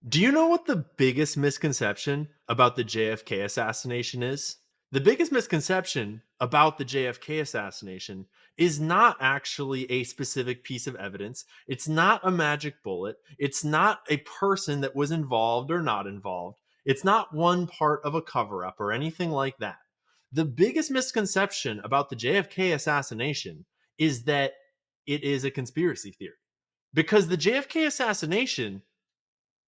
Do you know what the biggest misconception about the JFK assassination is? The biggest misconception about the JFK assassination is not actually a specific piece of evidence. It's not a magic bullet. It's not a person that was involved or not involved. It's not one part of a cover up or anything like that. The biggest misconception about the JFK assassination is that it is a conspiracy theory. Because the JFK assassination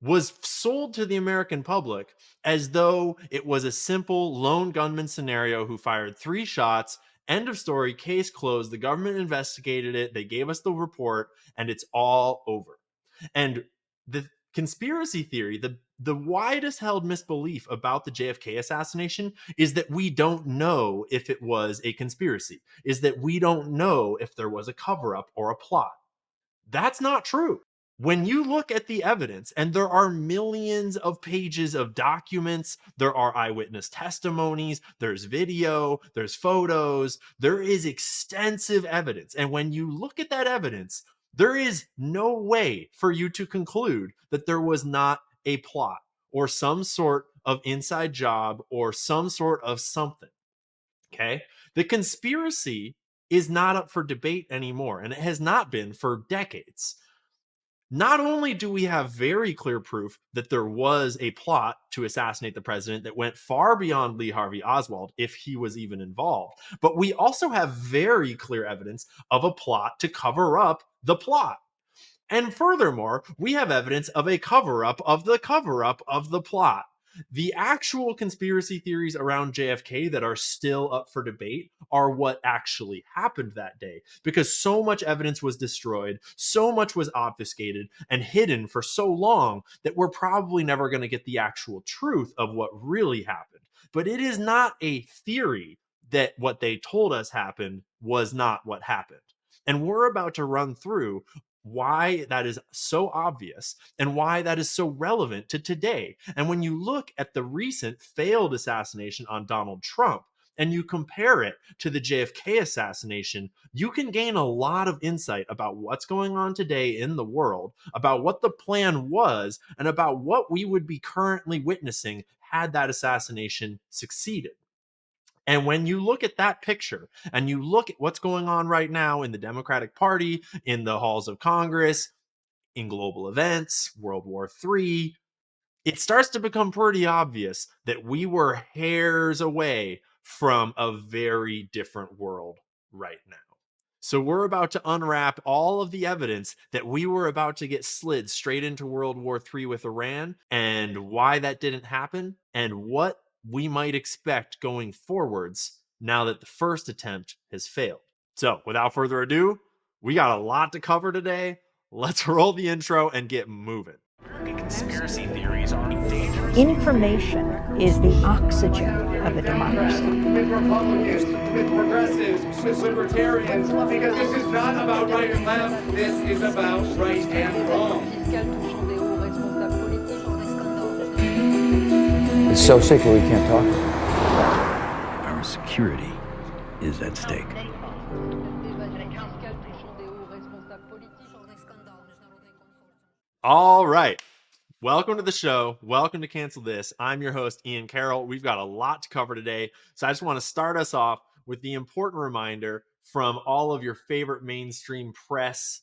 was sold to the American public as though it was a simple lone gunman scenario who fired three shots. End of story, case closed. The government investigated it. They gave us the report, and it's all over. And the conspiracy theory, the widest held misbelief about the JFK assassination is that we don't know if it was a conspiracy, is that we don't know if there was a cover up or a plot. That's not true. When you look at the evidence, and there are millions of pages of documents, there are eyewitness testimonies, there's video, there's photos, there is extensive evidence. And when you look at that evidence, there is no way for you to conclude that there was not a plot or some sort of inside job or some sort of something. Okay. The conspiracy is not up for debate anymore, and it has not been for decades. Not only do we have very clear proof that there was a plot to assassinate the president that went far beyond Lee Harvey Oswald, if he was even involved, but we also have very clear evidence of a plot to cover up the plot. And furthermore, we have evidence of a cover up of the cover up of the plot. The actual conspiracy theories around JFK that are still up for debate are what actually happened that day, because so much evidence was destroyed, so much was obfuscated and hidden for so long that we're probably never going to get the actual truth of what really happened. But it is not a theory that what they told us happened was not what happened. And we're about to run through why that is so obvious and why that is so relevant to today. And when you look at the recent failed assassination on Donald Trump and you compare it to the JFK assassination, you can gain a lot of insight about what's going on today in the world, about what the plan was, and about what we would be currently witnessing had that assassination succeeded. And when you look at that picture and you look at what's going on right now in the Democratic Party, in the halls of Congress, in global events, World War III, it starts to become pretty obvious that we were hairs away from a very different world right now. So we're about to unwrap all of the evidence that we were about to get slid straight into World War III with Iran, and why that didn't happen, and what we might expect going forwards now that the first attempt has failed. So without further ado, we got a lot to cover today. Let's roll the intro and get moving. Conspiracy theories are dangerous. Information is the oxygen of a democracy. With Republicans, with progressives, with libertarians, because this is not about right and left, this is about right and wrong. It's so sick we can't talk about it. Our security is at stake. All right. Welcome to the show. Welcome to Cancel This. I'm your host, Ian Carroll. We've got a lot to cover today. So I just want to start us off with the important reminder from all of your favorite mainstream press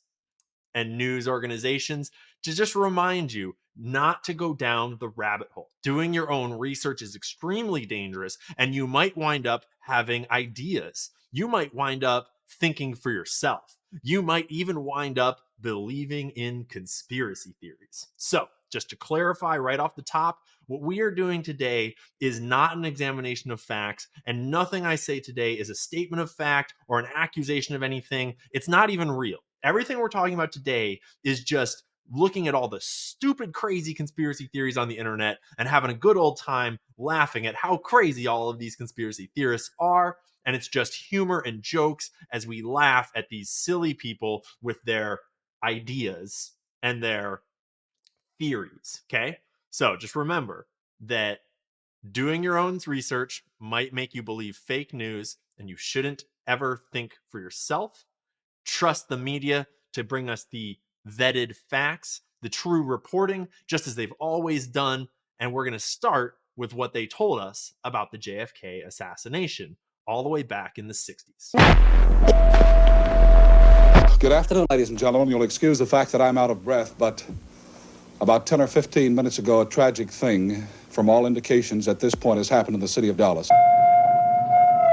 and news organizations to just remind you not to go down the rabbit hole. Doing your own research is extremely dangerous, and you might wind up having ideas. You might wind up thinking for yourself. You might even wind up believing in conspiracy theories. So, just to clarify right off the top, what we are doing today is not an examination of facts, and nothing I say today is a statement of fact or an accusation of anything. It's not even real. Everything we're talking about today is just looking at all the stupid, crazy conspiracy theories on the internet and having a good old time laughing at how crazy all of these conspiracy theorists are. And it's just humor and jokes as we laugh at these silly people with their ideas and their theories. Okay. So just remember that doing your own research might make you believe fake news, and you shouldn't ever think for yourself. Trust the media to bring us the vetted facts, the true reporting, just as they've always done. And we're going to start with what they told us about the JFK assassination all the way back in the 60s. Good afternoon, ladies and gentlemen. You'll excuse the fact that I'm out of breath, but about 10 or 15 minutes ago, a tragic thing, from all indications at this point, has happened in the city of Dallas.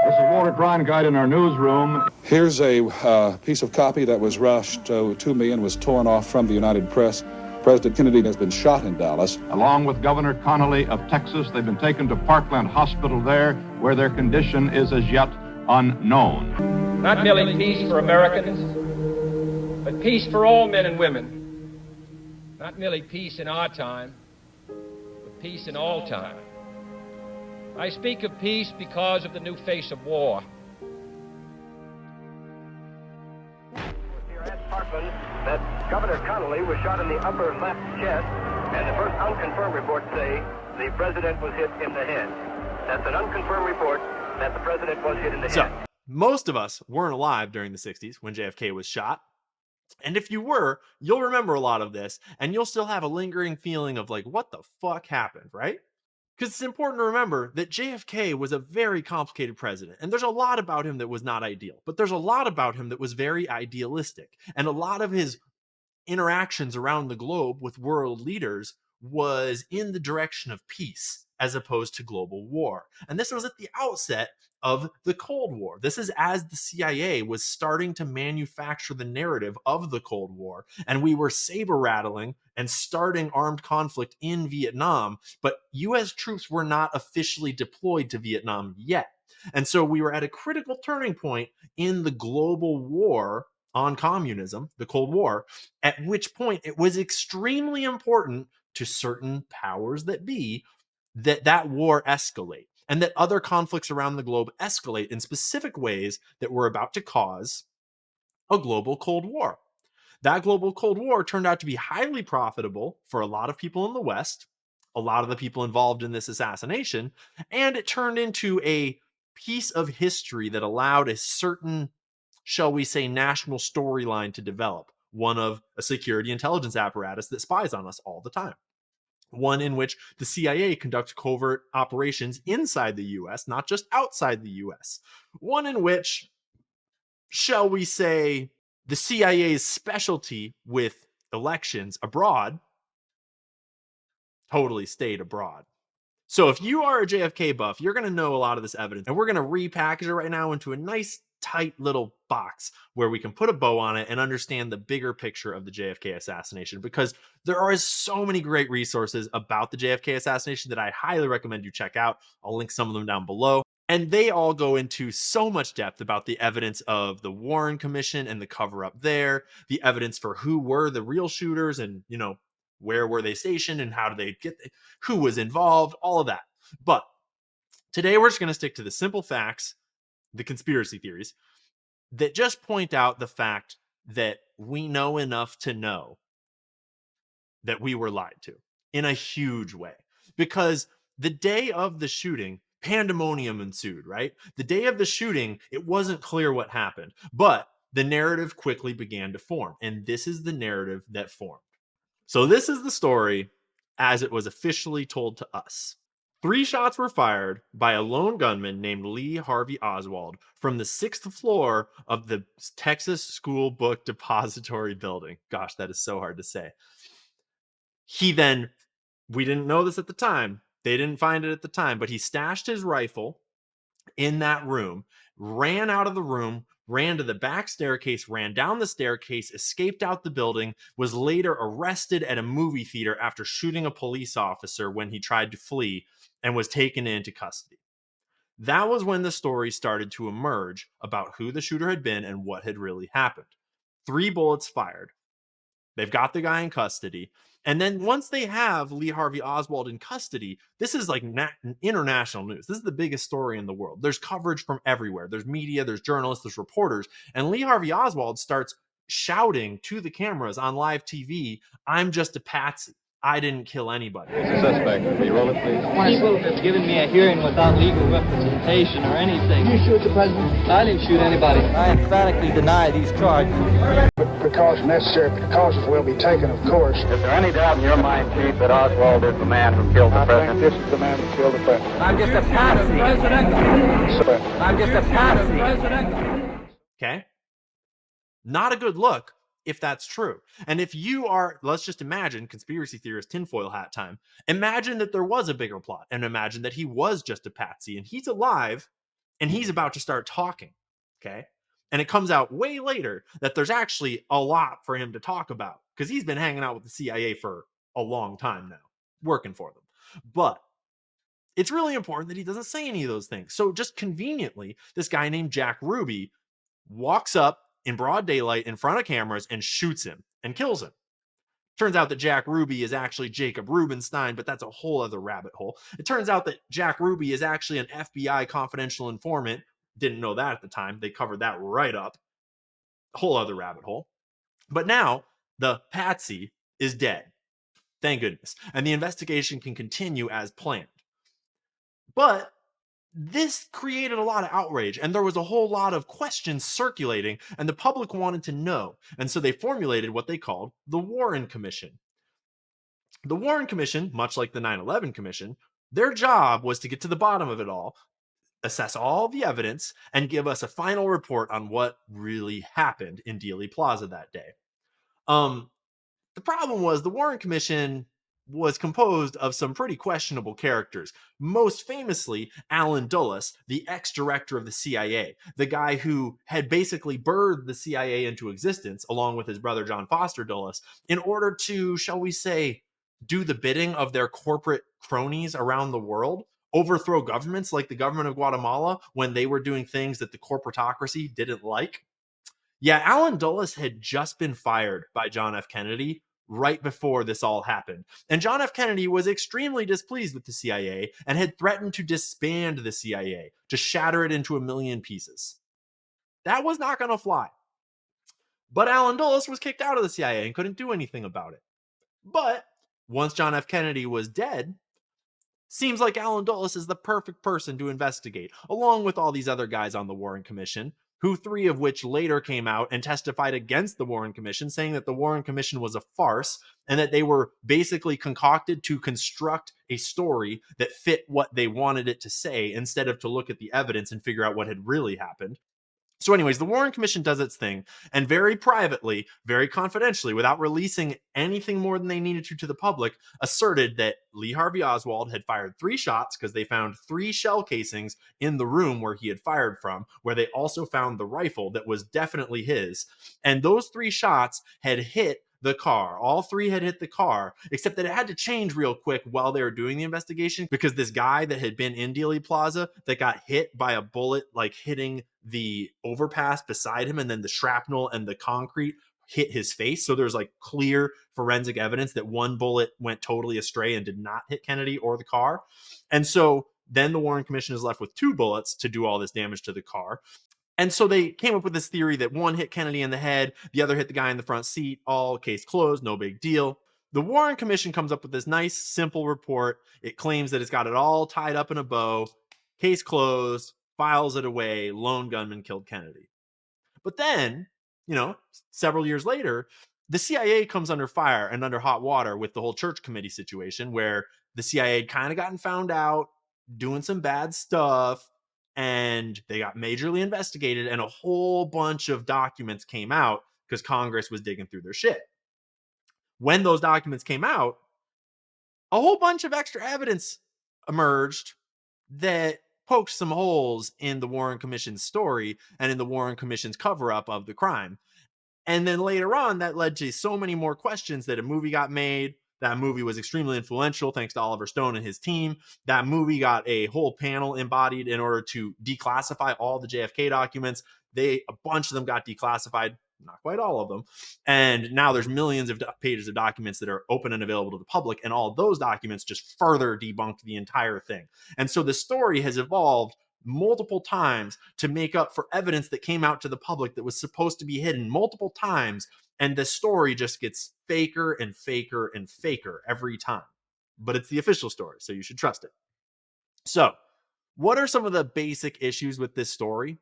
This is Walter Cronkite in our newsroom. Here's a piece of copy that was rushed to me and was torn off from the United Press. President Kennedy has been shot in Dallas. Along with Governor Connolly of Texas, they've been taken to Parkland Hospital there, where their condition is as yet unknown. Not merely peace for Americans, but peace for all men and women. Not merely peace in our time, but peace in all time. I speak of peace because of the new face of war. Here at Parkland, that Governor Connolly was shot in the upper left chest, and the first unconfirmed reports say the president was hit in the head. That's an unconfirmed report that the president was hit in the head. Most of us weren't alive during the 60s when JFK was shot. And if you were, you'll remember a lot of this, and you'll still have a lingering feeling of like, what the fuck happened, right? Because it's important to remember that JFK was a very complicated president, and there's a lot about him that was not ideal, but there's a lot about him that was very idealistic, and a lot of his interactions around the globe with world leaders was in the direction of peace as opposed to global war. And this was at the outset of the Cold War. This is as the CIA was starting to manufacture the narrative of the Cold War, and we were saber rattling and starting armed conflict in Vietnam, but US troops were not officially deployed to Vietnam yet. And so we were at a critical turning point in the global war on communism, the Cold War, at which point it was extremely important to certain powers that be that war escalate, and that other conflicts around the globe escalate in specific ways that were about to cause a global Cold War. That global Cold War turned out to be highly profitable for a lot of people in the West, a lot of the people involved in this assassination, and it turned into a piece of history that allowed a certain, shall we say, national storyline to develop, one of a security intelligence apparatus that spies on us all the time. One in which the CIA conducts covert operations inside the US, not just outside the US. One in which, shall we say, the CIA's specialty with elections abroad totally stayed abroad. So if you are a JFK buff, you're going to know a lot of this evidence, and we're going to repackage it right now into a nice tight little box where we can put a bow on it and understand the bigger picture of the JFK assassination, because there are so many great resources about the JFK assassination that I highly recommend you check out. I'll link some of them down below. And they all go into so much depth about the evidence of the Warren Commission and the cover up there, the evidence for who were the real shooters and, you know, where were they stationed and how did they get, who was involved, all of that. But today we're just going to stick to the simple facts, the conspiracy theories that just point out the fact that we know enough to know that we were lied to in a huge way. Because the day of the shooting, pandemonium ensued, right? The day of the shooting, it wasn't clear what happened, but the narrative quickly began to form. And this is the narrative that formed. So this is the story as it was officially told to us. 3 shots were fired by a lone gunman named Lee Harvey Oswald from the 6th floor of the Texas School Book Depository building. Gosh, that is so hard to say. He then, we didn't know this at the time, they didn't find it at the time, but he stashed his rifle in that room, ran out of the room, ran to the back staircase, ran down the staircase, escaped out the building, was later arrested at a movie theater after shooting a police officer when he tried to flee, and was taken into custody. That was when the story started to emerge about who the shooter had been and what had really happened. 3 bullets fired. They've got the guy in custody. And then once they have Lee Harvey Oswald in custody, this is like international news. This is the biggest story in the world. There's coverage from everywhere. There's media, there's journalists, there's reporters. And Lee Harvey Oswald starts shouting to the cameras on live TV, "I'm just a patsy. I didn't kill anybody." Suspect, will you roll it, please? People have given me a hearing without legal representation or anything. You shoot the president? I didn't shoot anybody. I emphatically deny these charges. For precautions necessary. Precautions will be taken, of course. Is there any doubt in your mind, Chief, that Oswald is the man who killed the president? I think this is the man who killed the president. I'm just a patsy. I'm just a patsy. Okay? Not a good look if that's true. And if you are, let's just imagine, conspiracy theorist tinfoil hat time, imagine that there was a bigger plot and imagine that he was just a patsy and he's alive and he's about to start talking. Okay? And it comes out way later that there's actually a lot for him to talk about because he's been hanging out with the CIA for a long time now, working for them. But it's really important that he doesn't say any of those things. So just conveniently, this guy named Jack Ruby walks up in broad daylight in front of cameras and shoots him and kills him. Turns out that Jack Ruby is actually Jacob Rubenstein, but that's a whole other rabbit hole. It turns out that Jack Ruby is actually an FBI confidential informant. Didn't know that at the time. They covered that right up. Whole other rabbit hole. But now the patsy is dead. Thank goodness. And the investigation can continue as planned. But this created a lot of outrage and there was a whole lot of questions circulating and the public wanted to know. And so they formulated what they called the Warren Commission. The Warren Commission, much like the 9/11 Commission, their job was to get to the bottom of it all, assess all the evidence, and give us a final report on what really happened in Dealey Plaza that day. The problem was the Warren Commission was composed of some pretty questionable characters. Most famously, Allen Dulles, the ex-director of the CIA, the guy who had basically birthed the CIA into existence, along with his brother John Foster Dulles, in order to, shall we say, do the bidding of their corporate cronies around the world, overthrow governments like the government of Guatemala when they were doing things that the corporatocracy didn't like. Yeah, Allen Dulles had just been fired by John F. Kennedy right before this all happened. And John F. Kennedy was extremely displeased with the CIA and had threatened to disband the CIA, to shatter it into a million pieces. That was not going to fly. But Allen Dulles was kicked out of the CIA and couldn't do anything about it. But once John F. Kennedy was dead, seems like Allen Dulles is the perfect person to investigate, along with all these other guys on the Warren Commission, who 3 of which later came out and testified against the Warren Commission, saying that the Warren Commission was a farce and that they were basically concocted to construct a story that fit what they wanted it to say instead of to look at the evidence and figure out what had really happened. So anyways, the Warren Commission does its thing and very privately, very confidentially, without releasing anything more than they needed to the public, asserted that Lee Harvey Oswald had fired 3 shots because they found 3 shell casings in the room where he had fired from, where they also found the rifle that was definitely his. And those 3 shots had hit the car. All 3 had hit the car, except that it had to change real quick while they were doing the investigation because this guy that had been in Dealey Plaza that got hit by a bullet, like hitting the overpass beside him, and then the shrapnel and the concrete hit his face. So there's like clear forensic evidence that one bullet went totally astray and did not hit Kennedy or the car. And so then the Warren Commission is left with 2 bullets to do all this damage to the car. And so they came up with this theory that one hit Kennedy in the head, the other hit the guy in the front seat, all case closed, no big deal. The Warren Commission comes up with this nice, simple report. It claims that it's got it all tied up in a bow, case closed, files it away, lone gunman killed Kennedy. But then, several years later, the CIA comes under fire and under hot water with the whole church committee situation where the CIA had kind of gotten found out doing some bad stuff. And they got majorly investigated and a whole bunch of documents came out because Congress was digging through their shit. When those documents came out, a whole bunch of extra evidence emerged that poked some holes in the Warren Commission's story and in the Warren Commission's cover-up of the crime. And then later on, that led to so many more questions that a movie got made. That movie was extremely influential thanks to Oliver Stone and his team. That movie got a whole panel embodied in order to declassify all the JFK documents. A bunch of them got declassified, not quite all of them. And now there's millions of pages of documents that are open and available to the public. And all of those documents just further debunked the entire thing. And so the story has evolved multiple times to make up for evidence that came out to the public that was supposed to be hidden multiple times. And the story just gets faker and faker and faker every time. But it's the official story, so you should trust it. So, what are some of the basic issues with this story?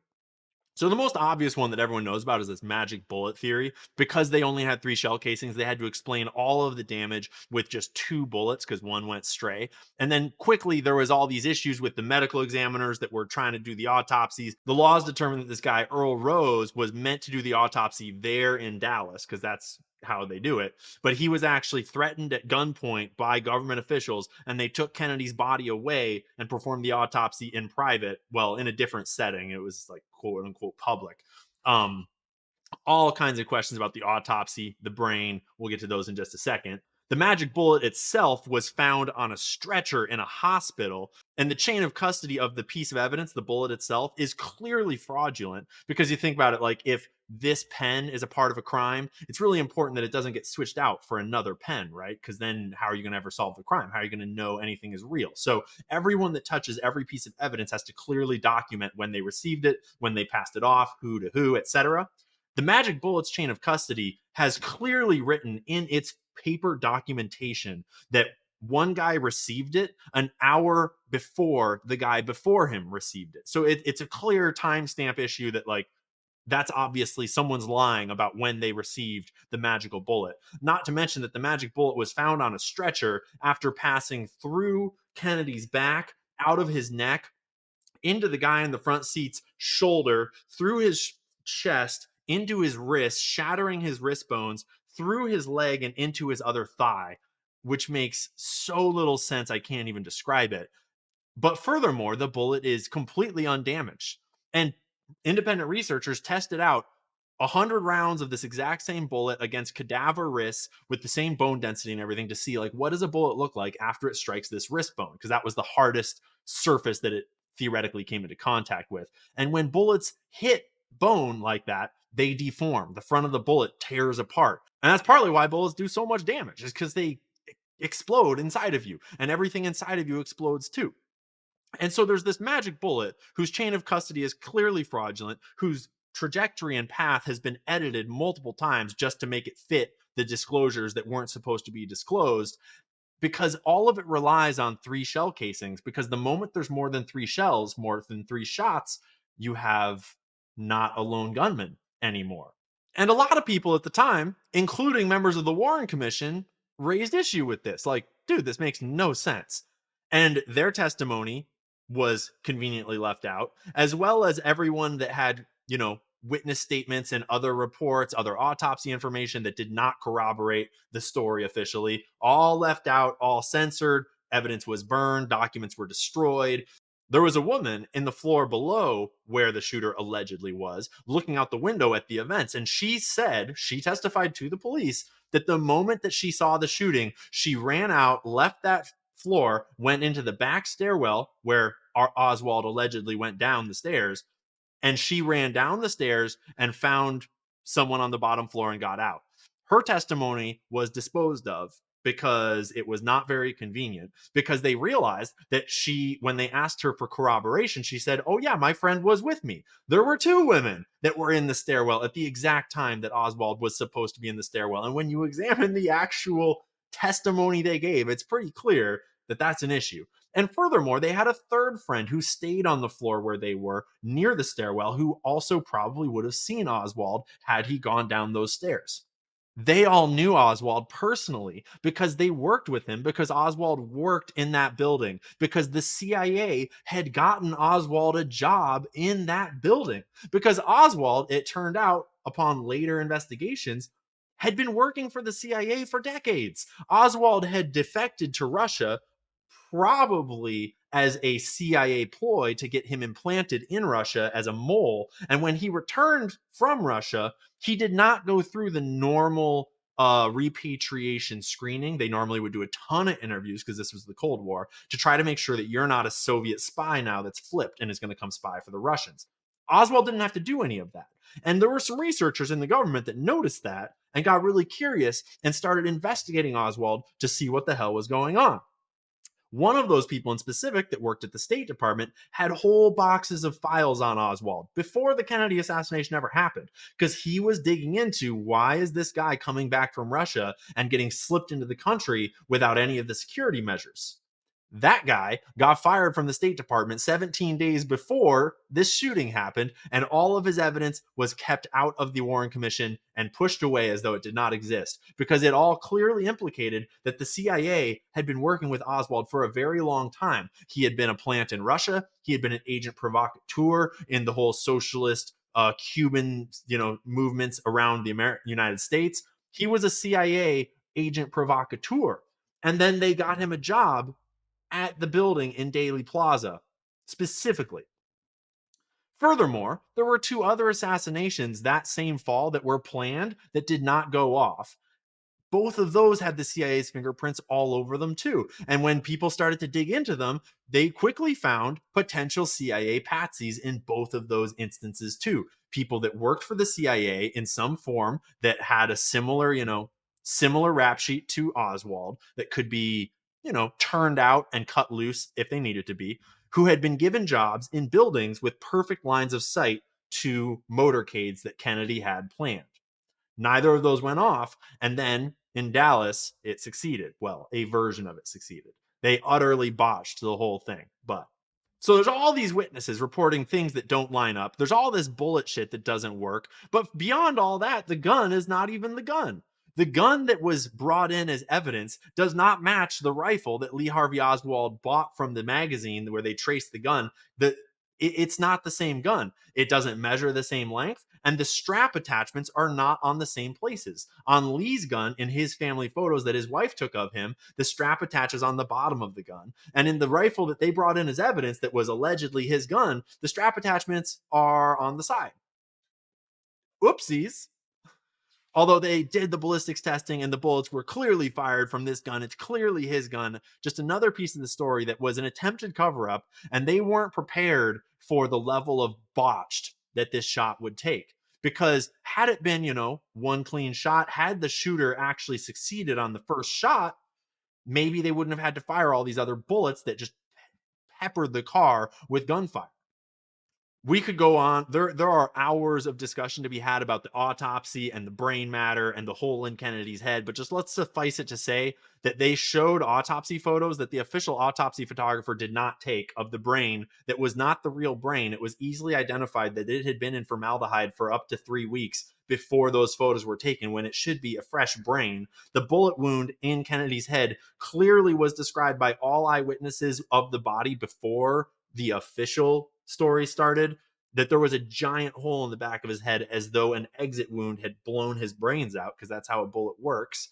So the most obvious one that everyone knows about is this magic bullet theory. Because they only had 3 shell casings, they had to explain all of the damage with just 2 bullets because one went stray. And then quickly there was all these issues with the medical examiners that were trying to do the autopsies. The laws determined that this guy Earl Rose was meant to do the autopsy there in Dallas because that's how they do it. But he was actually threatened at gunpoint by government officials, and they took Kennedy's body away and performed the autopsy in private, well, in a different setting. It was like quote unquote public. All kinds of questions about the autopsy, the brain. We'll get to those in just a second. The magic bullet itself was found on a stretcher in a hospital, and the chain of custody of the piece of evidence, the bullet itself, is clearly fraudulent because you think about it, like if this pen is a part of a crime, it's really important that it doesn't get switched out for another pen, right? Because then how are you going to ever solve the crime? How are you going to know anything is real? So everyone that touches every piece of evidence has to clearly document when they received it, when they passed it off, who to who, etc. The magic bullet's chain of custody has clearly written in its paper documentation that one guy received it an hour before the guy before him received it. So it's a clear timestamp issue that, like, that's obviously someone's lying about when they received the magical bullet. Not to mention that the magic bullet was found on a stretcher after passing through Kennedy's back, out of his neck, into the guy in the front seat's shoulder, through his chest, into his wrist, shattering his wrist bones, through his leg and into his other thigh, which makes so little sense I can't even describe it. But furthermore, the bullet is completely undamaged. And independent researchers tested out 100 rounds of this exact same bullet against cadaver wrists with the same bone density and everything to see, like, what does a bullet look like after it strikes this wrist bone? Because that was the hardest surface that it theoretically came into contact with. And when bullets hit bone like that, they deform. The front of the bullet tears apart. And that's partly why bullets do so much damage, is because they explode inside of you, and everything inside of you explodes too. And so there's this magic bullet whose chain of custody is clearly fraudulent, whose trajectory and path has been edited multiple times just to make it fit the disclosures that weren't supposed to be disclosed, because all of it relies on 3 shell casings. Because the moment there's more than 3 shells, more than 3 shots, you have not a lone gunman anymore. And a lot of people at the time, including members of the Warren Commission, raised issue with this. Like, dude, this makes no sense. And their testimony was conveniently left out, as well as everyone that had, witness statements and other reports, other autopsy information that did not corroborate the story officially, all left out, all censored. Evidence was burned, documents were destroyed. There was a woman in the floor below where the shooter allegedly was, looking out the window at the events. And she testified to the police that the moment that she saw the shooting, she ran out, left that floor, went into the back stairwell where Oswald allegedly went down the stairs, and she ran down the stairs and found someone on the bottom floor and got out. Her testimony was disposed of because it was not very convenient, because they realized that when they asked her for corroboration, she said, oh yeah, my friend was with me. There were 2 women that were in the stairwell at the exact time that Oswald was supposed to be in the stairwell. And when you examine the actual testimony they gave, it's pretty clear that that's an issue. And furthermore, they had a 3rd friend who stayed on the floor where they were near the stairwell, who also probably would have seen Oswald had he gone down those stairs. They all knew Oswald personally because they worked with him, because Oswald worked in that building, because the CIA had gotten Oswald a job in that building, because Oswald, it turned out upon later investigations, had been working for the CIA for decades. Oswald had defected to Russia, probably as a CIA ploy to get him implanted in Russia as a mole. And when he returned from Russia, he did not go through the normal repatriation screening. They normally would do a ton of interviews, because this was the Cold War, to try to make sure that you're not a Soviet spy now that's flipped and is going to come spy for the Russians. Oswald didn't have to do any of that. And there were some researchers in the government that noticed that and got really curious and started investigating Oswald to see what the hell was going on. One of those people in specific that worked at the State Department had whole boxes of files on Oswald before the Kennedy assassination ever happened, because he was digging into, why is this guy coming back from Russia and getting slipped into the country without any of the security measures? That guy got fired from the State Department 17 days before this shooting happened, and all of his evidence was kept out of the Warren Commission and pushed away as though it did not exist, because it all clearly implicated that the CIA had been working with Oswald for a very long time. He had been a plant in Russia. He had been an agent provocateur in the whole socialist Cuban, movements around the United States. He was a CIA agent provocateur. And then they got him a job at the building in Daley Plaza, specifically. Furthermore, there were 2 other assassinations that same fall that were planned that did not go off. Both of those had the CIA's fingerprints all over them too. And when people started to dig into them, they quickly found potential CIA patsies in both of those instances too. People that worked for the CIA in some form that had a similar rap sheet to Oswald that could be, turned out and cut loose if they needed to be, who had been given jobs in buildings with perfect lines of sight to motorcades that Kennedy had planned. Neither of those went off. And then in Dallas, it succeeded. Well, a version of it succeeded. They utterly botched the whole thing. But so there's all these witnesses reporting things that don't line up. There's all this bullet shit that doesn't work. But beyond all that, the gun is not even the gun. The gun that was brought in as evidence does not match the rifle that Lee Harvey Oswald bought from the magazine where they traced the gun. It's not the same gun. It doesn't measure the same length, and the strap attachments are not on the same places. On Lee's gun, in his family photos that his wife took of him, the strap attaches on the bottom of the gun. And in the rifle that they brought in as evidence that was allegedly his gun, the strap attachments are on the side. Oopsies. Although they did the ballistics testing and the bullets were clearly fired from this gun, it's clearly his gun. Just another piece of the story that was an attempted cover-up, and they weren't prepared for the level of botched that this shot would take. Because had it been, one clean shot, had the shooter actually succeeded on the first shot, maybe they wouldn't have had to fire all these other bullets that just peppered the car with gunfire. We could go on. There are hours of discussion to be had about the autopsy and the brain matter and the hole in Kennedy's head, but just let's suffice it to say that they showed autopsy photos that the official autopsy photographer did not take of the brain that was not the real brain. It was easily identified that it had been in formaldehyde for up to 3 weeks before those photos were taken, when it should be a fresh brain. The bullet wound in Kennedy's head clearly was described by all eyewitnesses of the body before the official story started, that there was a giant hole in the back of his head as though an exit wound had blown his brains out, because that's how a bullet works.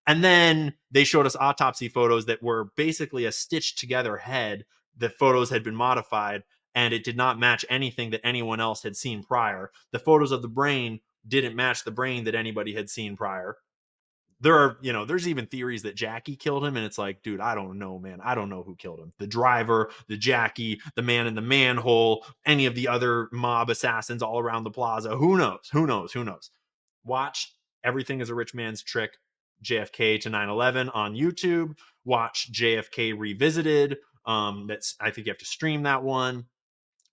And then they showed us autopsy photos that were basically a stitched together head. The photos had been modified and it did not match anything that anyone else had seen prior. The photos of the brain didn't match the brain that anybody had seen prior. There are, there's even theories that Jackie killed him, and it's like, dude, I don't know, man. I don't know who killed him. The driver, the Jackie, the man in the manhole, any of the other mob assassins all around the plaza. Who knows? Who knows? Who knows? Watch Everything is a Rich Man's Trick, JFK to 9/11 on YouTube. Watch JFK Revisited. I think you have to stream that one.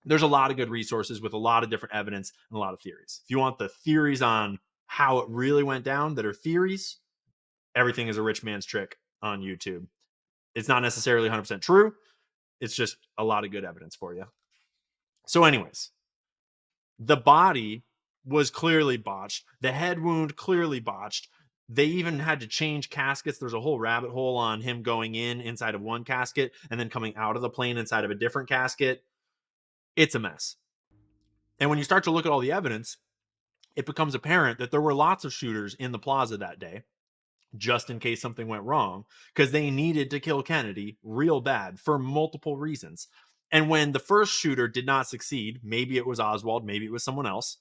There's a lot of good resources with a lot of different evidence and a lot of theories. If you want the theories on how it really went down that are theories, Everything is a Rich Man's Trick on YouTube. It's not necessarily 100% true. It's just a lot of good evidence for you. So anyways, the body was clearly botched. The head wound clearly botched. They even had to change caskets. There's a whole rabbit hole on him going inside of one casket and then coming out of the plane inside of a different casket. It's a mess. And when you start to look at all the evidence, it becomes apparent that there were lots of shooters in the plaza that day, just in case something went wrong, because they needed to kill Kennedy real bad for multiple reasons. And when the first shooter did not succeed, maybe it was Oswald, maybe it was someone else,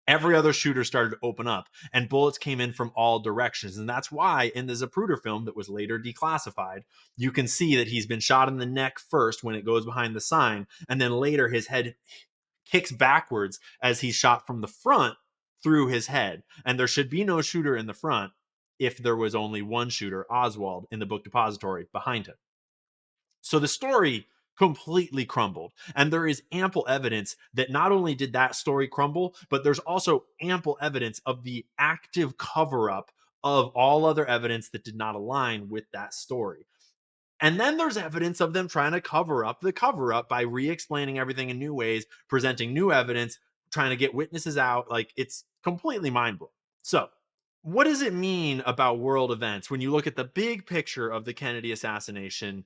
every other shooter started to open up and bullets came in from all directions. And that's why in the Zapruder film that was later declassified, you can see that he's been shot in the neck first when it goes behind the sign, and then later his head kicks backwards as he's shot from the front through his head. And there should be no shooter in the front if there was only one shooter, Oswald, in the book depository behind him. So the story completely crumbled. And there is ample evidence that not only did that story crumble, but there's also ample evidence of the active cover-up of all other evidence that did not align with that story. And then there's evidence of them trying to cover up the cover up by re-explaining everything in new ways, presenting new evidence, trying to get witnesses out. Like, it's completely mind-blowing. So, what does it mean about world events when you look at the big picture of the Kennedy assassination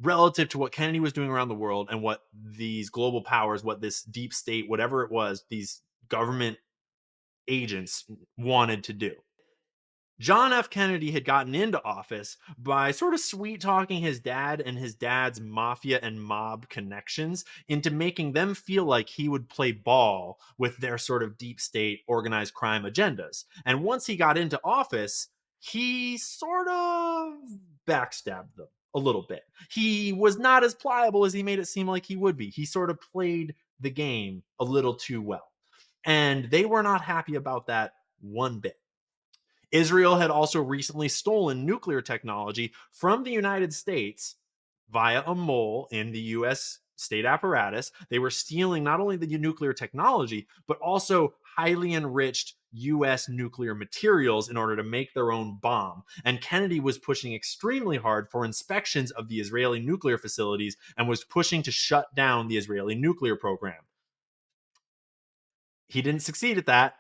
relative to what Kennedy was doing around the world and what these global powers, what this deep state, whatever it was, these government agents wanted to do? John F. Kennedy had gotten into office by sort of sweet talking his dad and his dad's mafia and mob connections into making them feel like he would play ball with their sort of deep state organized crime agendas. And once he got into office, he sort of backstabbed them a little bit. He was not as pliable as he made it seem like he would be. He sort of played the game a little too well. And they were not happy about that one bit. Israel had also recently stolen nuclear technology from the United States via a mole in the US state apparatus. They were stealing not only the nuclear technology, but also highly enriched US nuclear materials in order to make their own bomb. And Kennedy was pushing extremely hard for inspections of the Israeli nuclear facilities and was pushing to shut down the Israeli nuclear program. He didn't succeed at that.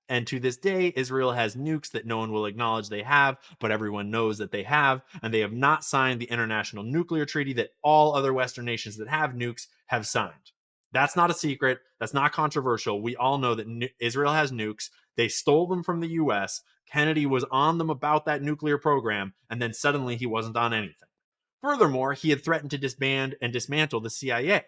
And to this day, Israel has nukes that no one will acknowledge they have, but everyone knows that they have. And they have not signed the International Nuclear Treaty that all other Western nations that have nukes have signed. That's not a secret. That's not controversial. We all know that Israel has nukes. They stole them from the US. Kennedy was on them about that nuclear program, and then suddenly he wasn't on anything. Furthermore, he had threatened to disband and dismantle the CIA.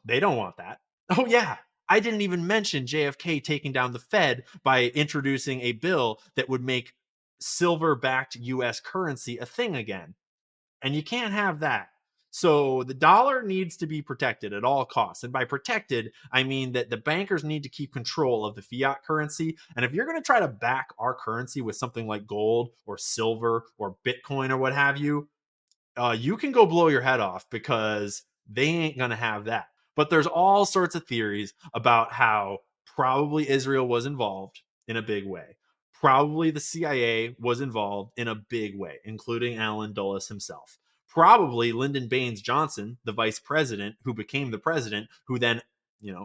They don't want that. Oh, yeah. I didn't even mention JFK taking down the Fed by introducing a bill that would make silver-backed US currency a thing again. And you can't have that. So the dollar needs to be protected at all costs. And by protected, I mean that the bankers need to keep control of the fiat currency. And if you're going to try to back our currency with something like gold or silver or Bitcoin or what have you, you can go blow your head off, because they ain't going to have that. But there's all sorts of theories about how probably Israel was involved in a big way. Probably the CIA was involved in a big way, including Allen Dulles himself. Probably Lyndon Baines Johnson, the vice president who became the president, who then,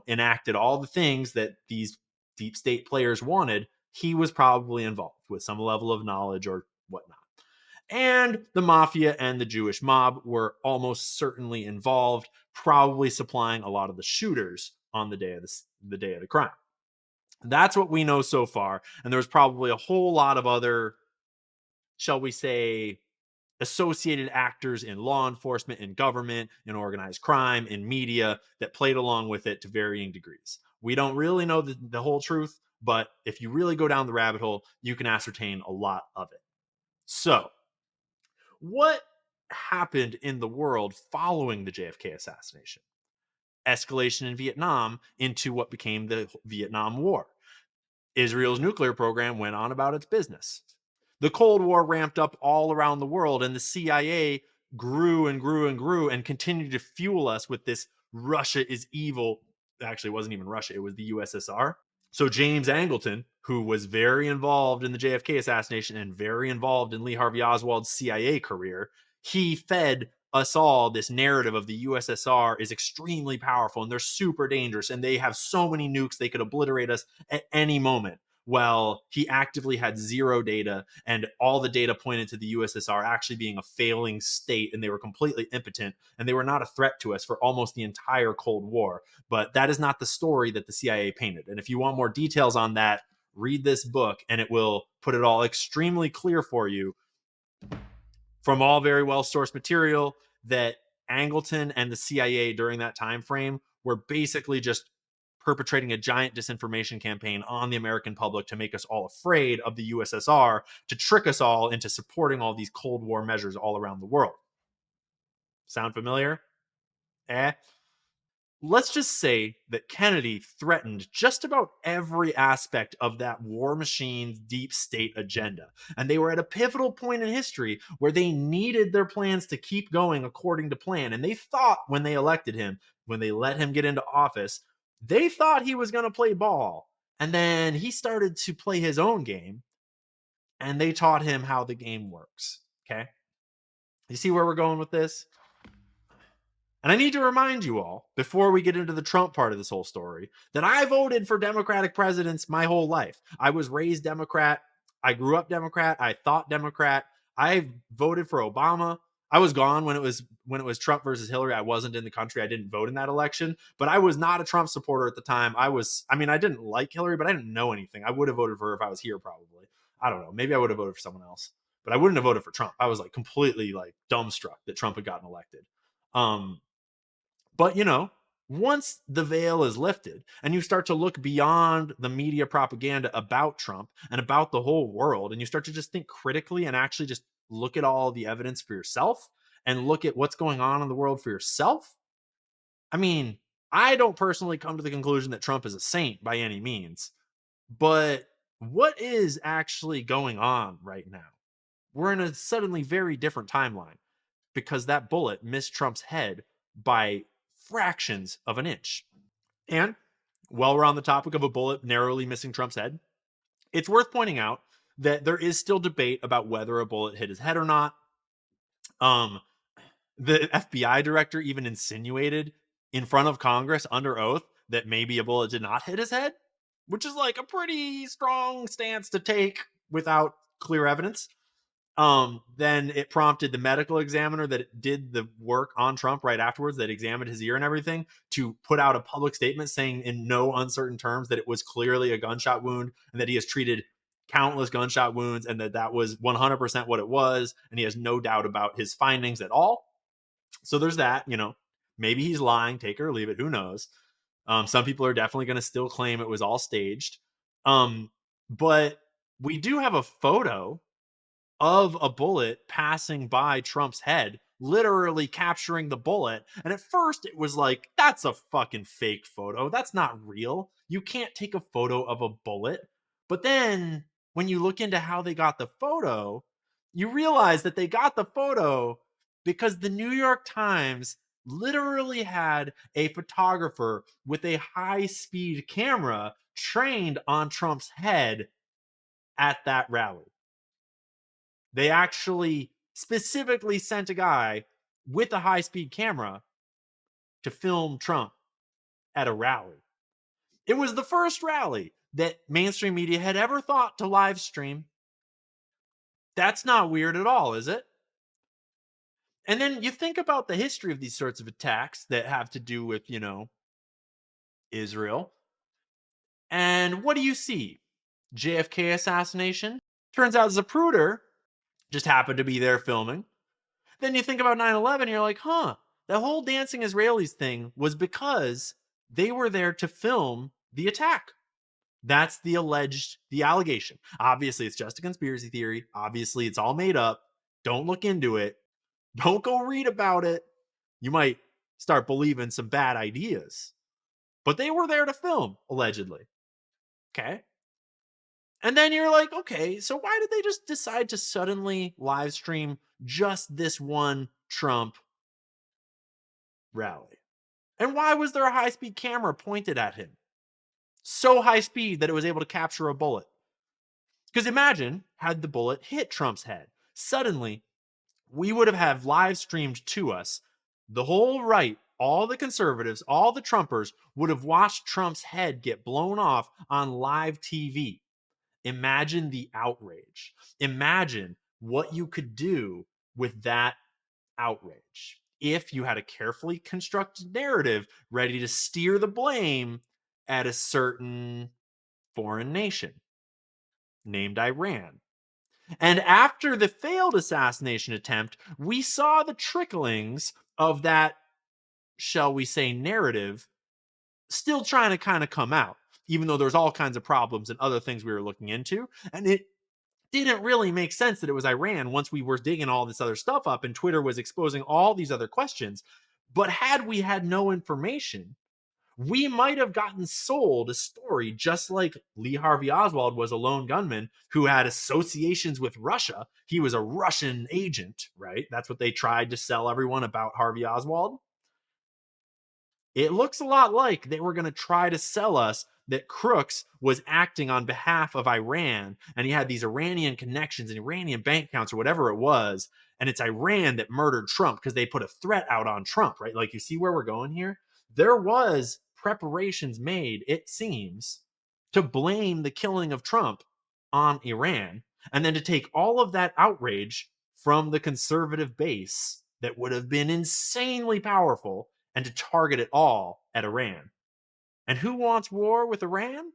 enacted all the things that these deep state players wanted. He was probably involved with some level of knowledge or whatnot. And the mafia and the Jewish mob were almost certainly involved, probably supplying a lot of the shooters on the day of the crime. That's what we know so far. And there's probably a whole lot of other, shall we say, associated actors in law enforcement, in government, in organized crime, in media that played along with it to varying degrees. We don't really know the whole truth, but if you really go down the rabbit hole, you can ascertain a lot of it. So, what happened in the world following the JFK assassination? Escalation in Vietnam into what became the Vietnam War. Israel's nuclear program went on about its business. The Cold War ramped up all around the world, and the CIA grew and grew and grew and continued to fuel us with this Russia is evil. Actually, it wasn't even Russia, it was the USSR. So James Angleton, who was very involved in the JFK assassination and very involved in Lee Harvey Oswald's CIA career, he fed us all this narrative of the USSR is extremely powerful and they're super dangerous and they have so many nukes they could obliterate us at any moment. Well, he actively had zero data, and all the data pointed to the USSR actually being a failing state, and they were completely impotent, and they were not a threat to us for almost the entire Cold War. But that is not the story that the CIA painted. And if you want more details on that, read this book, and it will put it all extremely clear for you from all very well-sourced material that Angleton and the CIA during that time frame were basically just perpetrating a giant disinformation campaign on the American public to make us all afraid of the USSR, to trick us all into supporting all these Cold War measures all around the world. Sound familiar? Let's just say that Kennedy threatened just about every aspect of that war machine's deep state agenda. And they were at a pivotal point in history where they needed their plans to keep going according to plan. And they thought when they elected him, when they let him get into office, they thought he was going to play ball. And then he started to play his own game, and they taught him how the game works. Okay. You see where we're going with this? And I need to remind you all, before we get into the Trump part of this whole story, that I voted for Democratic presidents my whole life. I was raised Democrat. I grew up Democrat. I thought Democrat. I voted for Obama. I was gone when it was Trump versus Hillary. I wasn't in the country. I didn't vote in that election, but I was not a Trump supporter at the time. I didn't like Hillary, but I didn't know anything. I would have voted for her if I was here, probably. I don't know. Maybe I would have voted for someone else, but I wouldn't have voted for Trump. I was like completely like dumbstruck that Trump had gotten elected. But once the veil is lifted and you start to look beyond the media propaganda about Trump and about the whole world, and you start to just think critically and actually just look at all the evidence for yourself and look at what's going on in the world for yourself. I mean, I don't personally come to the conclusion that Trump is a saint by any means, but what is actually going on right now? We're in a suddenly very different timeline because that bullet missed Trump's head by fractions of an inch. And while we're on the topic of a bullet narrowly missing Trump's head, it's worth pointing out that there is still debate about whether a bullet hit his head or not. The FBI director even insinuated in front of Congress under oath that maybe a bullet did not hit his head, which is like a pretty strong stance to take without clear evidence. Then it prompted the medical examiner that did the work on Trump right afterwards, that examined his ear and everything, to put out a public statement saying in no uncertain terms that it was clearly a gunshot wound and that he has treated countless gunshot wounds and that was 100% what it was. And he has no doubt about his findings at all. So there's that, maybe he's lying, take it or leave it. Who knows? Some people are definitely going to still claim it was all staged. But we do have a photo of a bullet passing by Trump's head, literally capturing the bullet. And at first it was like, that's a fucking fake photo. That's not real. You can't take a photo of a bullet. But then when you look into how they got the photo, you realize that they got the photo because the New York Times literally had a photographer with a high-speed camera trained on Trump's head at that rally. They actually specifically sent a guy with a high-speed camera to film Trump at a rally. It was the first rally that mainstream media had ever thought to live stream. That's not weird at all, is it? And then you think about the history of these sorts of attacks that have to do with, Israel. And what do you see? JFK assassination? Turns out Zapruder just happened to be there filming. Then you think about 9/11, you're like, that whole dancing Israelis thing was because they were there to film the attack. That's the allegation. Obviously, it's just a conspiracy theory. Obviously, it's all made up. Don't look into it. Don't go read about it. You might start believing some bad ideas. But they were there to film, allegedly. Okay. And then you're like, okay, so why did they just decide to suddenly live stream just this one Trump rally? And why was there a high-speed camera pointed at him? So high speed that it was able to capture a bullet. Because imagine, had the bullet hit Trump's head, suddenly we would have live streamed to us the whole right, all the conservatives, all the Trumpers would have watched Trump's head get blown off on live TV. Imagine the outrage. Imagine what you could do with that outrage if you had a carefully constructed narrative ready to steer the blame at a certain foreign nation named Iran. And after the failed assassination attempt, we saw the tricklings of that, shall we say, narrative still trying to kind of come out, even though there's all kinds of problems and other things we were looking into. And it didn't really make sense that it was Iran once we were digging all this other stuff up and Twitter was exposing all these other questions. But had we had no information, we might have gotten sold a story just like Lee Harvey Oswald was a lone gunman who had associations with Russia. He was a Russian agent, right? That's what they tried to sell everyone about Harvey Oswald. It looks a lot like they were going to try to sell us that Crooks was acting on behalf of Iran, and he had these Iranian connections and Iranian bank accounts or whatever it was, and it's Iran that murdered Trump because they put a threat out on Trump, right? Like, you see where we're going here? There was preparations made, it seems, to blame the killing of Trump on Iran, and then to take all of that outrage from the conservative base that would have been insanely powerful and to target it all at Iran. And who wants war with Iran?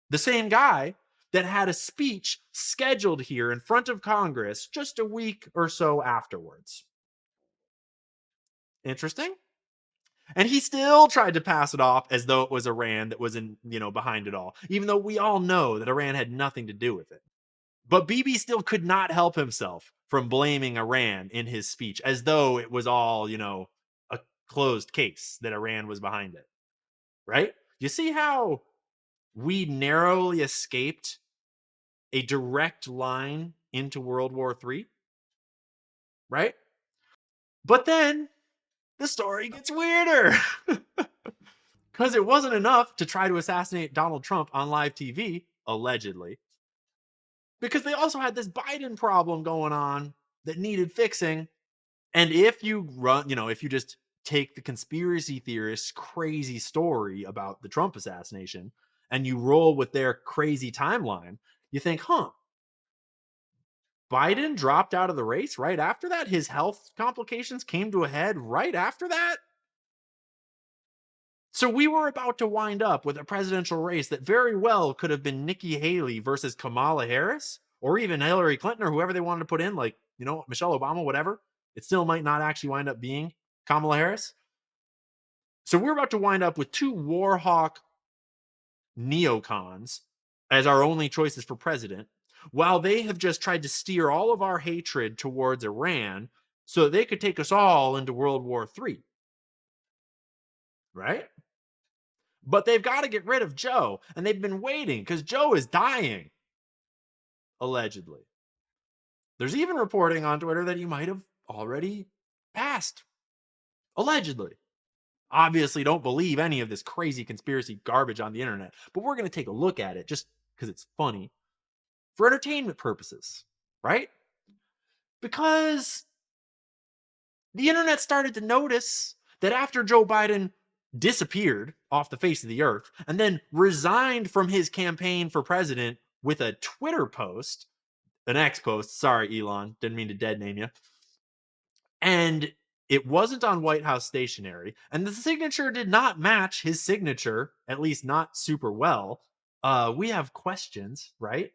The same guy that had a speech scheduled here in front of Congress just a week or so afterwards. Interesting. And he still tried to pass it off as though it was Iran that was behind it all, even though we all know that Iran had nothing to do with it. But Bibi still could not help himself from blaming Iran in his speech as though it was all, a closed case that Iran was behind it. Right? You see how we narrowly escaped a direct line into World War III? Right? But then the story gets weirder. Because it wasn't enough to try to assassinate Donald Trump on live TV, allegedly. Because they also had this Biden problem going on that needed fixing. And if you if you just take the conspiracy theorists' crazy story about the Trump assassination and you roll with their crazy timeline, you think, Biden dropped out of the race right after that? His health complications came to a head right after that? So we were about to wind up with a presidential race that very well could have been Nikki Haley versus Kamala Harris, or even Hillary Clinton, or whoever they wanted to put in, like, Michelle Obama, whatever. It still might not actually wind up being Kamala Harris. So we're about to wind up with two Warhawk neocons as our only choices for president, while they have just tried to steer all of our hatred towards Iran so that they could take us all into World War III. Right? But they've got to get rid of Joe, and they've been waiting because Joe is dying, allegedly. There's even reporting on Twitter that he might have already passed, allegedly. Obviously, don't believe any of this crazy conspiracy garbage on the internet, but we're going to take a look at it just because it's funny for entertainment purposes, right? Because the internet started to notice that after Joe Biden disappeared off the face of the earth and then resigned from his campaign for president with a Twitter post, an X post, sorry, Elon, didn't mean to dead name you, and it wasn't on White House stationery, and the signature did not match his signature, at least not super well. We have questions, right?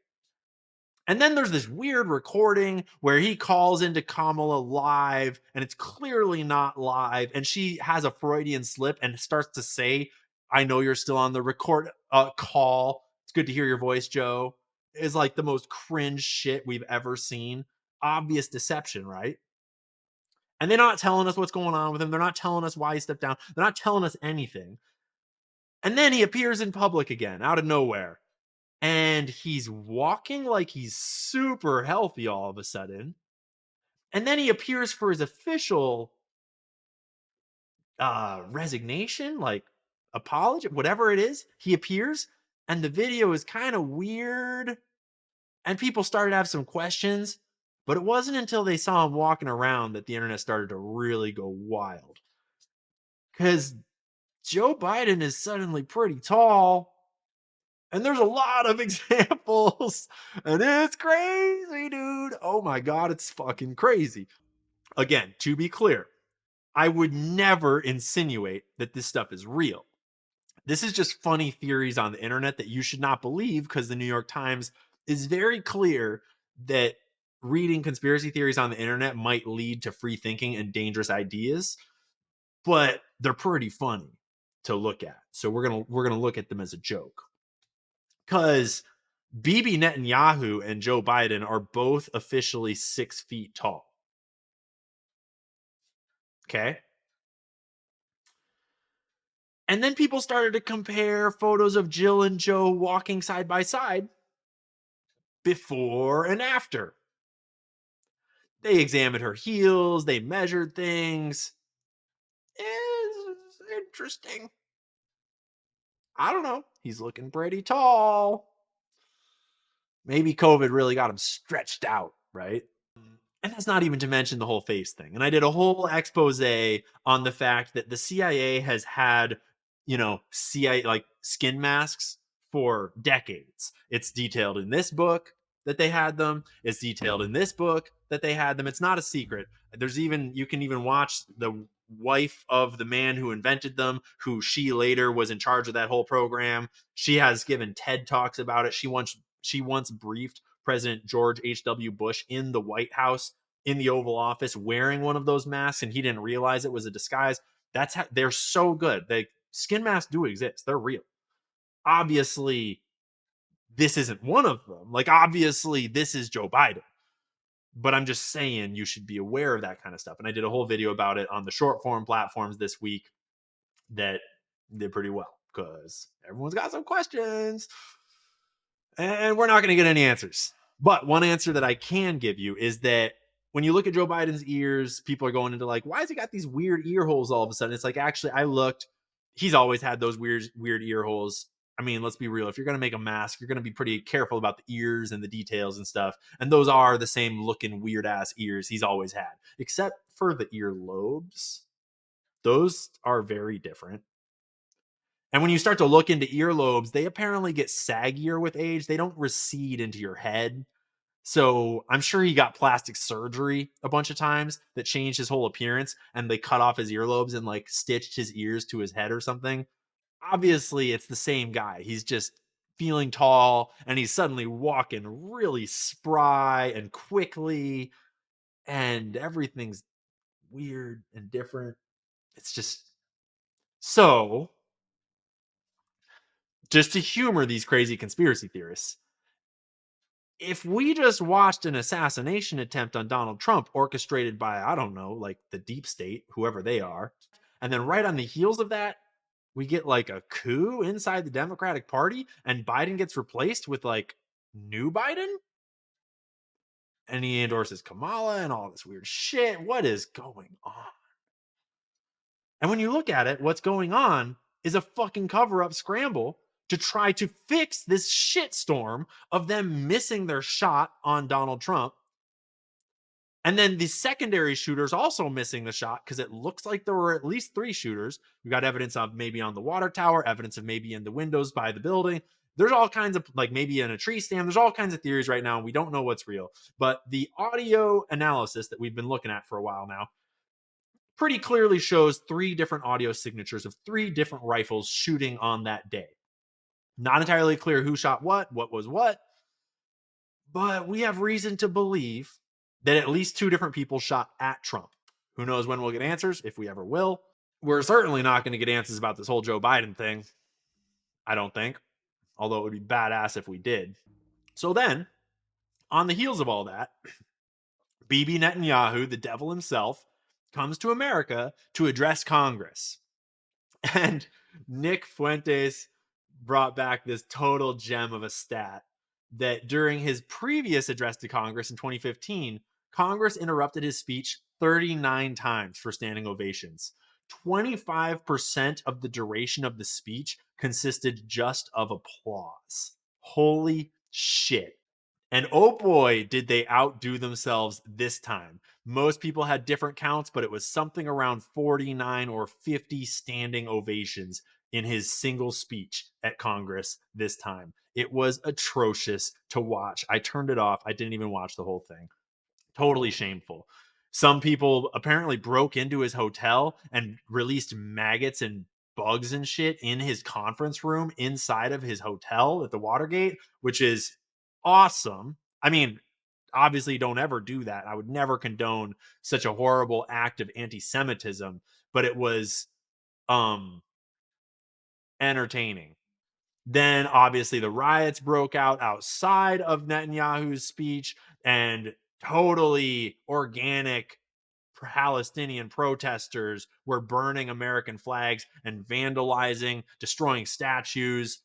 And then there's this weird recording where he calls into Kamala live, and it's clearly not live. And she has a Freudian slip and starts to say, I know you're still on the record call. It's good to hear your voice, Joe. It's like the most cringe shit we've ever seen. Obvious deception, right? And they're not telling us what's going on with him. They're not telling us why he stepped down. They're not telling us anything. And then he appears in public again, out of nowhere. And he's walking like he's super healthy all of a sudden. And then he appears for his official resignation, like apology, whatever it is. He appears, and the video is kind of weird. And people started to have some questions. But it wasn't until they saw him walking around that the internet started to really go wild. Because Joe Biden is suddenly pretty tall. And there's a lot of examples. And it's crazy, dude. Oh my God, it's fucking crazy. Again, to be clear, I would never insinuate that this stuff is real. This is just funny theories on the internet that you should not believe because the New York Times is very clear that reading conspiracy theories on the internet might lead to free thinking and dangerous ideas, but they're pretty funny to look at. So we're gonna look at them as a joke. Because Bibi Netanyahu and Joe Biden are both officially 6 feet tall. Okay? And then people started to compare photos of Jill and Joe walking side by side before and after. They examined her heels. They measured things. interesting. I don't know. He's looking pretty tall. Maybe COVID really got him stretched out, right? And that's not even to mention the whole face thing. And I did a whole expose on the fact that the CIA has had, CIA like skin masks for decades. It's detailed in this book that they had them. It's detailed in this book that they had them. It's not a secret. You can even watch the wife of the man who invented them, who she later was in charge of that whole program. She has given TED Talks about it. She once briefed President George H.W. Bush in the White House, in the Oval Office, wearing one of those masks, and he didn't realize it was a disguise. That's how they're so good. Skin masks do exist. They're real. Obviously, this isn't one of them. Like, obviously, this is Joe Biden. But I'm just saying you should be aware of that kind of stuff. And I did a whole video about it on the short form platforms this week that did pretty well because everyone's got some questions. And we're not going to get any answers. But one answer that I can give you is that when you look at Joe Biden's ears, people are going into like, why has he got these weird ear holes all of a sudden? It's like, actually, I looked. He's always had those weird ear holes. I mean, let's be real. If you're going to make a mask, you're going to be pretty careful about the ears and the details and stuff. And those are the same looking weird ass ears he's always had, except for the ear lobes. Those are very different. And when you start to look into earlobes, they apparently get saggier with age. They don't recede into your head. So I'm sure he got plastic surgery a bunch of times that changed his whole appearance, and they cut off his earlobes and like stitched his ears to his head or something. Obviously, it's the same guy. He's just feeling tall, and he's suddenly walking really spry and quickly, and everything's weird and different. It's just so. Just to humor these crazy conspiracy theorists, if we just watched an assassination attempt on Donald Trump orchestrated by, I don't know, like the deep state, whoever they are, and then right on the heels of that, we get like a coup inside the Democratic Party and Biden gets replaced with like new Biden, and he endorses Kamala and all this weird shit. What is going on? And when you look at it, what's going on is a fucking cover-up scramble to try to fix this shitstorm of them missing their shot on Donald Trump. And then the secondary shooters also missing the shot because it looks like there were at least 3 shooters. We got evidence of maybe on the water tower, evidence of maybe in the windows by the building. There's all kinds of, like maybe in a tree stand. There's all kinds of theories right now. And we don't know what's real. But the audio analysis that we've been looking at for a while now pretty clearly shows 3 different audio signatures of 3 different rifles shooting on that day. Not entirely clear who shot what was what, but we have reason to believe that at least 2 different people shot at Trump. Who knows when we'll get answers, if we ever will. We're certainly not going to get answers about this whole Joe Biden thing, I don't think, although it would be badass if we did. So then, on the heels of all that, Bibi Netanyahu, the devil himself, comes to America to address Congress. And Nick Fuentes brought back this total gem of a stat that during his previous address to Congress in 2015, Congress interrupted his speech 39 times for standing ovations. 25% of the duration of the speech consisted just of applause. Holy shit. And oh boy, did they outdo themselves this time. Most people had different counts, but it was something around 49 or 50 standing ovations in his single speech at Congress this time. It was atrocious to watch. I turned it off. I didn't even watch the whole thing. Totally shameful. Some people apparently broke into his hotel and released maggots and bugs and shit in his conference room inside of his hotel at the Watergate, which is awesome. I mean, obviously don't ever do that. I would never condone such a horrible act of anti-Semitism, but it was entertaining. Then obviously the riots broke out outside of Netanyahu's speech, and totally organic Palestinian protesters were burning American flags and vandalizing, destroying statues.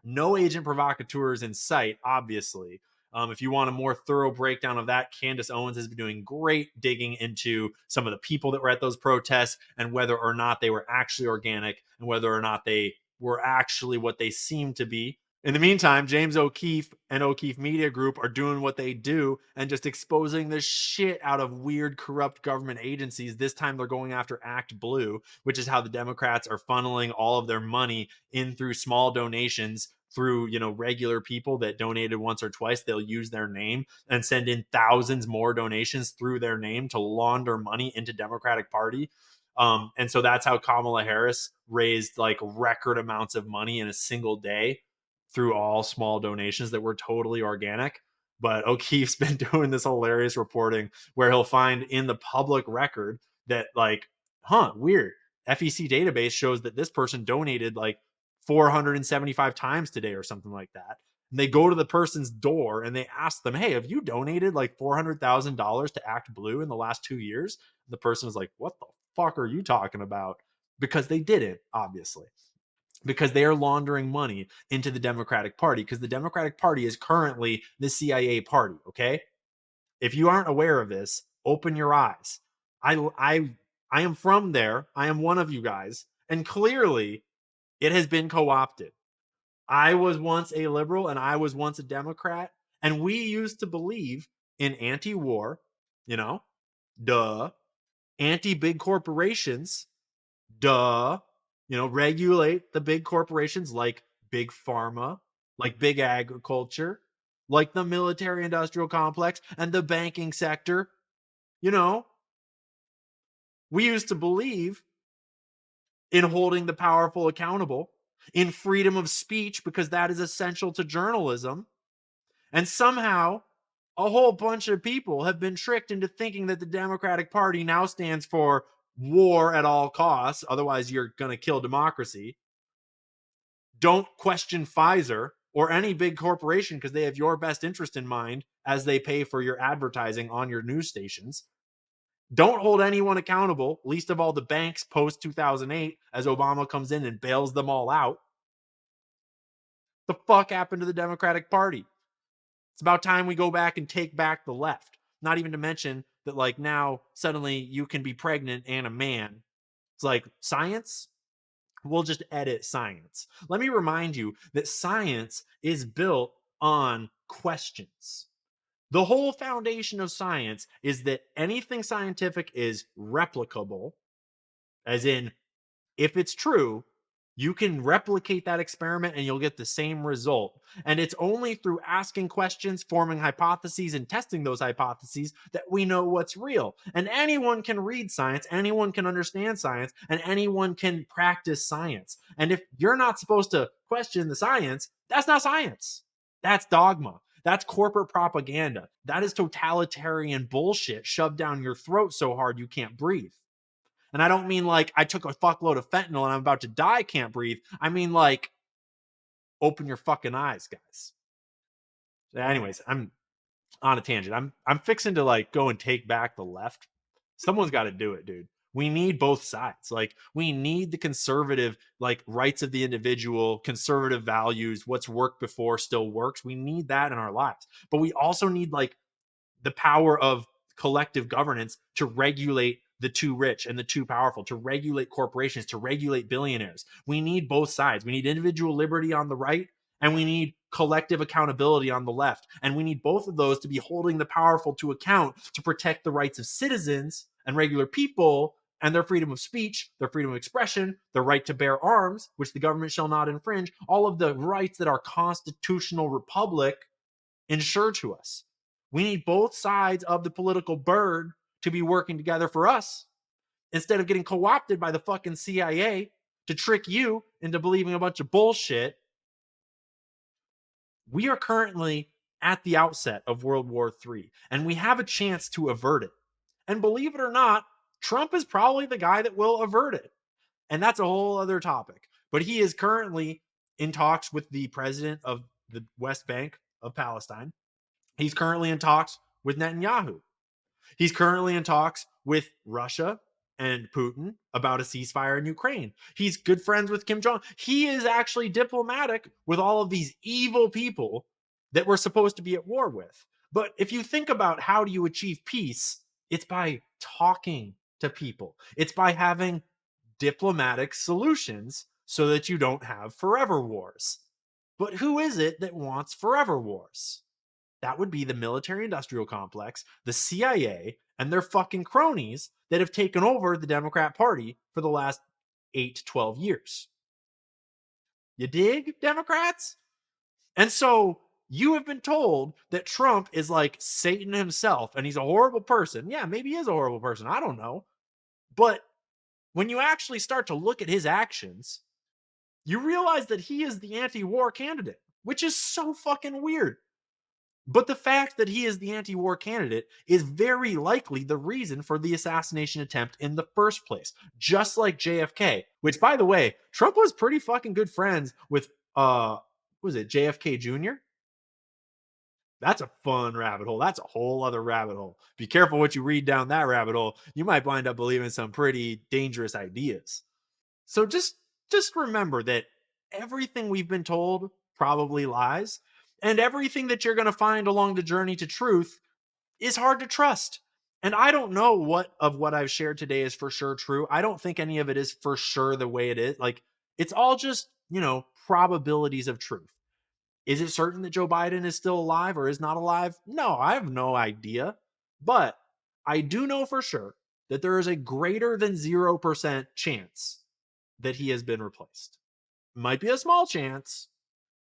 No agent provocateurs in sight, obviously. If you want a more thorough breakdown of that, Candace Owens has been doing great digging into some of the people that were at those protests and whether or not they were actually organic and whether or not they were actually what they seemed to be. In the meantime, James O'Keefe and O'Keefe Media Group are doing what they do and just exposing the shit out of weird, corrupt government agencies. This time they're going after Act Blue, which is how the Democrats are funneling all of their money in through small donations through, regular people that donated once or twice. They'll use their name and send in thousands more donations through their name to launder money into Democratic Party. And so that's how Kamala Harris raised like record amounts of money in a single day through all small donations that were totally organic. But O'Keefe's been doing this hilarious reporting where he'll find in the public record that like, weird. FEC database shows that this person donated like 475 times today or something like that. And they go to the person's door and they ask them, hey, have you donated like $400,000 to Act Blue in the last 2 years? And the person is like, what the fuck are you talking about? Because they didn't, obviously. Because they are laundering money into the Democratic Party, because the Democratic Party is currently the CIA party, okay? If you aren't aware of this, open your eyes. I am from there. I am one of you guys. And clearly, it has been co-opted. I was once a liberal and I was once a Democrat. And we used to believe in anti-war, anti-big corporations, regulate the big corporations like big pharma, like big agriculture, like the military industrial complex and the banking sector. We used to believe in holding the powerful accountable, in freedom of speech, because that is essential to journalism. And somehow a whole bunch of people have been tricked into thinking that the Democratic Party now stands for war at all costs. Otherwise, you're going to kill democracy. Don't question Pfizer or any big corporation because they have your best interest in mind as they pay for your advertising on your news stations. Don't hold anyone accountable, least of all the banks post 2008 as Obama comes in and bails them all out. The fuck happened to the Democratic Party? It's about time we go back and take back the left. Not even to mention that like now suddenly you can be pregnant and a man. It's like science? We'll just edit science. Let me remind you that science is built on questions. The whole foundation of science is that anything scientific is replicable, as in, if it's true, you can replicate that experiment and you'll get the same result. And it's only through asking questions, forming hypotheses, and testing those hypotheses that we know what's real. And anyone can read science, anyone can understand science, and anyone can practice science. And if you're not supposed to question the science, that's not science. That's dogma. That's corporate propaganda. That is totalitarian bullshit shoved down your throat so hard you can't breathe. And I don't mean like I took a fuckload of fentanyl and I'm about to die, can't breathe. I mean like open your fucking eyes, guys. Anyways, I'm on a tangent. I'm fixing to like go and take back the left. Someone's got to do it, dude. We need both sides. Like we need the conservative, like rights of the individual, conservative values, what's worked before still works. We need that in our lives. But we also need like the power of collective governance to regulate the too rich and the too powerful, to regulate corporations, to regulate billionaires. We need both sides. We need individual liberty on the right, and we need collective accountability on the left. And we need both of those to be holding the powerful to account to protect the rights of citizens and regular people and their freedom of speech, their freedom of expression, their right to bear arms, which the government shall not infringe, all of the rights that our constitutional republic ensure to us. We need both sides of the political bird to be working together for us instead of getting co-opted by the fucking CIA to trick you into believing a bunch of bullshit. We are currently at the outset of World War III, and we have a chance to avert it. And believe it or not, Trump is probably the guy that will avert it. And that's a whole other topic. But he is currently in talks with the president of the West Bank of Palestine. He's currently in talks with Netanyahu. He's currently in talks with Russia and Putin about a ceasefire in Ukraine. He's good friends with Kim Jong. He is actually diplomatic with all of these evil people that we're supposed to be at war with. But if you think about how do you achieve peace, it's by talking to people. It's by having diplomatic solutions so that you don't have forever wars. But who is it that wants forever wars? That would be the military industrial complex, the CIA, and their fucking cronies that have taken over the Democrat Party for the last 8 to 12 years. You dig, Democrats? And so you have been told that Trump is like Satan himself and he's a horrible person. Yeah, maybe he is a horrible person. I don't know. But when you actually start to look at his actions, you realize that he is the anti-war candidate, which is so fucking weird. But the fact that he is the anti-war candidate is very likely the reason for the assassination attempt in the first place. Just like JFK, which, by the way, Trump was pretty fucking good friends with, was it JFK Jr.? That's a fun rabbit hole. That's a whole other rabbit hole. Be careful what you read down that rabbit hole. You might wind up believing some pretty dangerous ideas. So just remember that everything we've been told probably lies, and everything that you're going to find along the journey to truth is hard to trust. And I don't know what of what I've shared today is for sure true. I don't think any of it is for sure the way it is. Like, it's all just, probabilities of truth. Is it certain that Joe Biden is still alive or is not alive? No, I have no idea. But I do know for sure that there is a greater than 0% chance that he has been replaced. Might be a small chance,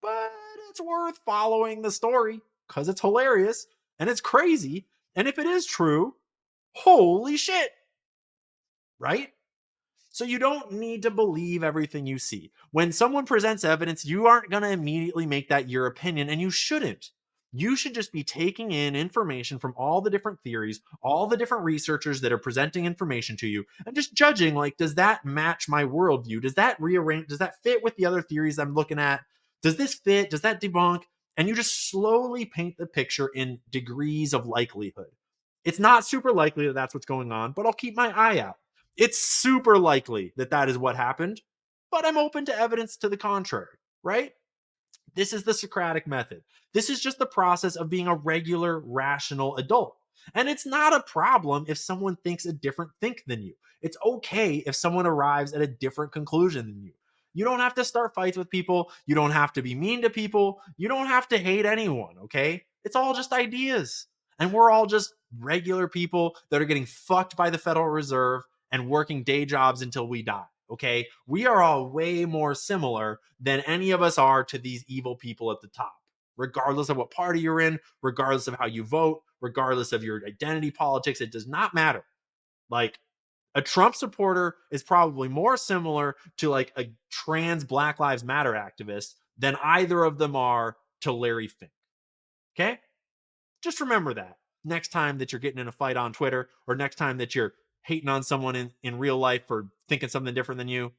but it's worth following the story because it's hilarious and it's crazy. And if it is true, holy shit. Right? So you don't need to believe everything you see. When someone presents evidence, you aren't going to immediately make that your opinion, and you shouldn't. You should just be taking in information from all the different theories, all the different researchers that are presenting information to you, and just judging, like, does that match my worldview? Does that rearrange? Does that fit with the other theories I'm looking at? Does this fit? Does that debunk? And you just slowly paint the picture in degrees of likelihood. It's not super likely that that's what's going on, but I'll keep my eye out. It's super likely that that is what happened, but I'm open to evidence to the contrary, right? This is the Socratic method. This is just the process of being a regular, rational adult. And it's not a problem if someone thinks a different think than you. It's okay if someone arrives at a different conclusion than you. You don't have to start fights with people. You don't have to be mean to people. You don't have to hate anyone, okay? It's all just ideas. And we're all just regular people that are getting fucked by the Federal Reserve and working day jobs until we die. Okay. We are all way more similar than any of us are to these evil people at the top, regardless of what party you're in, regardless of how you vote, regardless of your identity politics. It does not matter. Like, a Trump supporter is probably more similar to like a trans Black Lives Matter activist than either of them are to Larry Fink. Okay. Just remember that next time that you're getting in a fight on Twitter, or next time that you're hating on someone in real life for thinking something different than you.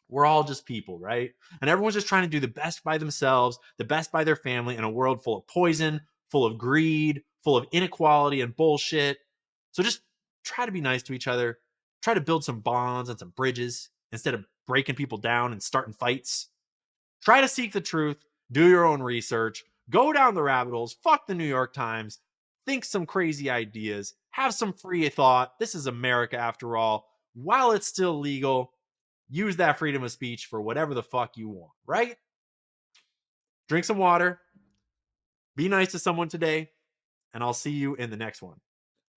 We're all just people, right? And everyone's just trying to do the best by themselves, the best by their family in a world full of poison, full of greed, full of inequality and bullshit. So just try to be nice to each other. Try to build some bonds and some bridges instead of breaking people down and starting fights. Try to seek the truth. Do your own research. Go down the rabbit holes. Fuck the New York Times. Think some crazy ideas. Have some free thought. This is America after all. While it's still legal, use that freedom of speech for whatever the fuck you want, right? Drink some water. Be nice to someone today, and I'll see you in the next one.